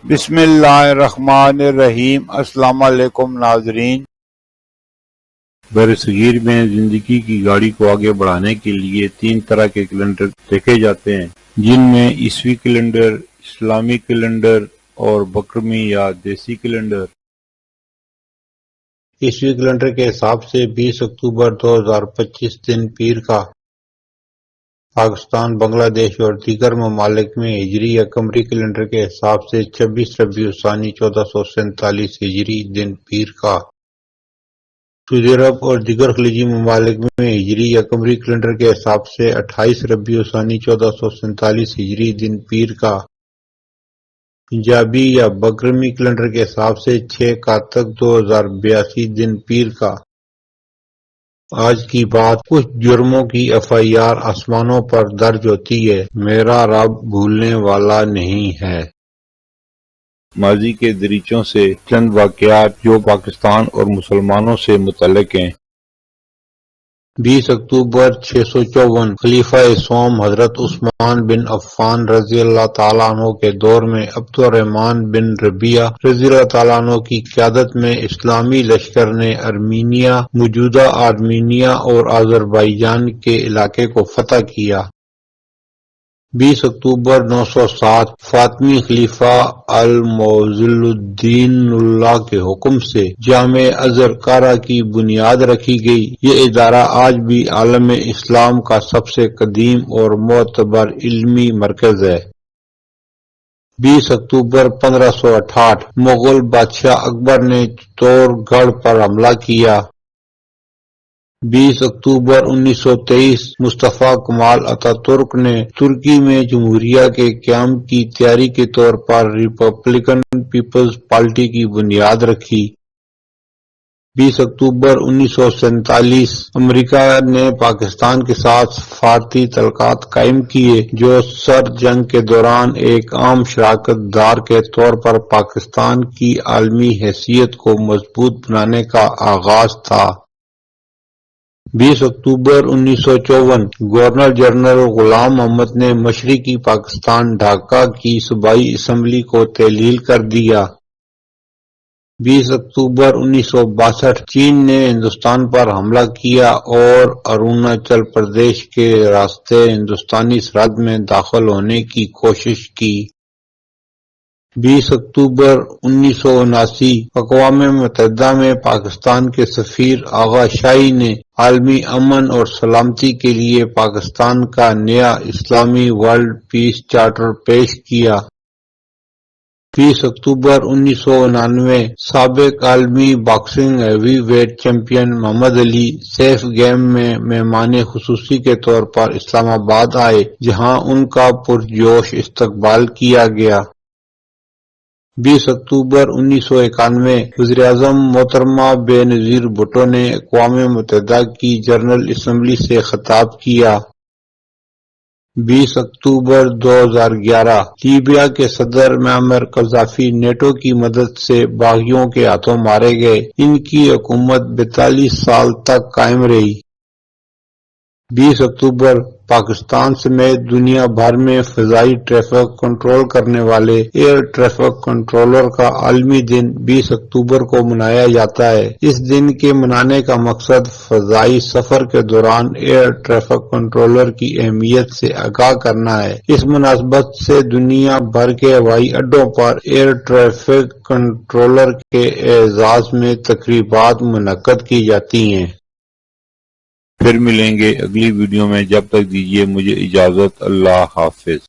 بسم اللہ الرحمن الرحیم۔ السلام علیکم ناظرین۔ برصغیر میں زندگی کی گاڑی کو آگے بڑھانے کے لیے 3 طرح کے کیلنڈر دیکھے جاتے ہیں، جن میں عیسوی کیلنڈر، اسلامی کیلنڈر اور بکرمی یا دیسی کیلنڈر۔ عیسوی کیلنڈر کے حساب سے 20 اکتوبر 2025 دن پیر کا پاکستان، بنگلہ دیش اور دیگر ممالک میں ہجری یا قمری کیلنڈر کے حساب سے 26 ربیع الثانی 1447 ہجری دن پیر کا۔ سعودی عرب اور دیگر خلیجی ممالک میں ہجری یا قمری کیلنڈر کے حساب سے 28 ربیع الثانی 1447 ہجری دن پیر کا۔ پنجابی یا بکرمی کیلنڈر کے حساب سے 6 کاتک 2082 دن پیر کا۔ آج کی بات، کچھ جرموں کی FIR آسمانوں پر درج ہوتی ہے، میرا رب بھولنے والا نہیں ہے۔ ماضی کے دریچوں سے چند واقعات جو پاکستان اور مسلمانوں سے متعلق ہیں۔ 20 اکتوبر 654 خلیفہ سوم حضرت عثمان بن عفان رضی اللہ تعالیٰ عنہ کے دور میں عبد الرحمن بن ربیعہ رضی اللہ تعالیٰ عنہ کی قیادت میں اسلامی لشکر نے ارمینیا، موجودہ آرمینیا اور آذربائیجان کے علاقے کو فتح کیا۔ 20 اکتوبر 907 فاطمی خلیفہ المعز الدین اللہ کے حکم سے جامع ازہر کارا کی بنیاد رکھی گئی۔ یہ ادارہ آج بھی عالم اسلام کا سب سے قدیم اور معتبر علمی مرکز ہے۔ 20 اکتوبر 1568 مغل بادشاہ اکبر نے چتور گڑھ پر حملہ کیا۔ 20 اکتوبر 1923 مصطفیٰ کمال اتا ترک نے ترکی میں جمہوریہ کے قیام کی تیاری کے طور پر ریپبلکن پیپلز پارٹی کی بنیاد رکھی۔ 20 اکتوبر 1947 امریکہ نے پاکستان کے ساتھ سفارتی تعلقات قائم کیے، جو سرد جنگ کے دوران ایک عام شراکت دار کے طور پر پاکستان کی عالمی حیثیت کو مضبوط بنانے کا آغاز تھا۔ 20 اکتوبر 1954 گورنر جنرل غلام محمد نے مشرقی پاکستان ڈھاکہ کی صوبائی اسمبلی کو تحلیل کر دیا۔ 20 اکتوبر 1962 چین نے ہندوستان پر حملہ کیا اور اروناچل پردیش کے راستے ہندوستانی سرحد میں داخل ہونے کی کوشش کی۔ 20 اکتوبر 1979 اقوام متحدہ میں پاکستان کے سفیر آغا شاہی نے عالمی امن اور سلامتی کے لیے پاکستان کا نیا اسلامی ورلڈ پیس چارٹر پیش کیا۔ 20 اکتوبر 1999 سابق عالمی باکسنگ ہیوی ویٹ چیمپئن محمد علی سیف گیم میں مہمان خصوصی کے طور پر اسلام آباد آئے، جہاں ان کا پرجوش استقبال کیا گیا۔ 20 اکتوبر 1991 وزیراعظم محترمہ بے نظیر بھٹو نے اقوام متحدہ کی جنرل اسمبلی سے خطاب کیا۔ 20 اکتوبر 2011 لیبیا کے صدر معمر قذافی نیٹو کی مدد سے باغیوں کے ہاتھوں مارے گئے۔ ان کی حکومت 42 سال تک قائم رہی۔ 20 اکتوبر پاکستان سمیت دنیا بھر میں فضائی ٹریفک کنٹرول کرنے والے ایئر ٹریفک کنٹرولر کا عالمی دن 20 اکتوبر کو منایا جاتا ہے۔ اس دن کے منانے کا مقصد فضائی سفر کے دوران ایئر ٹریفک کنٹرولر کی اہمیت سے آگاہ کرنا ہے۔ اس مناسبت سے دنیا بھر کے ہوائی اڈوں پر ایئر ٹریفک کنٹرولر کے اعزاز میں تقریبات منعقد کی جاتی ہیں۔ پھر ملیں گے اگلی ویڈیو میں، جب تک دیجیے مجھے اجازت، اللہ حافظ۔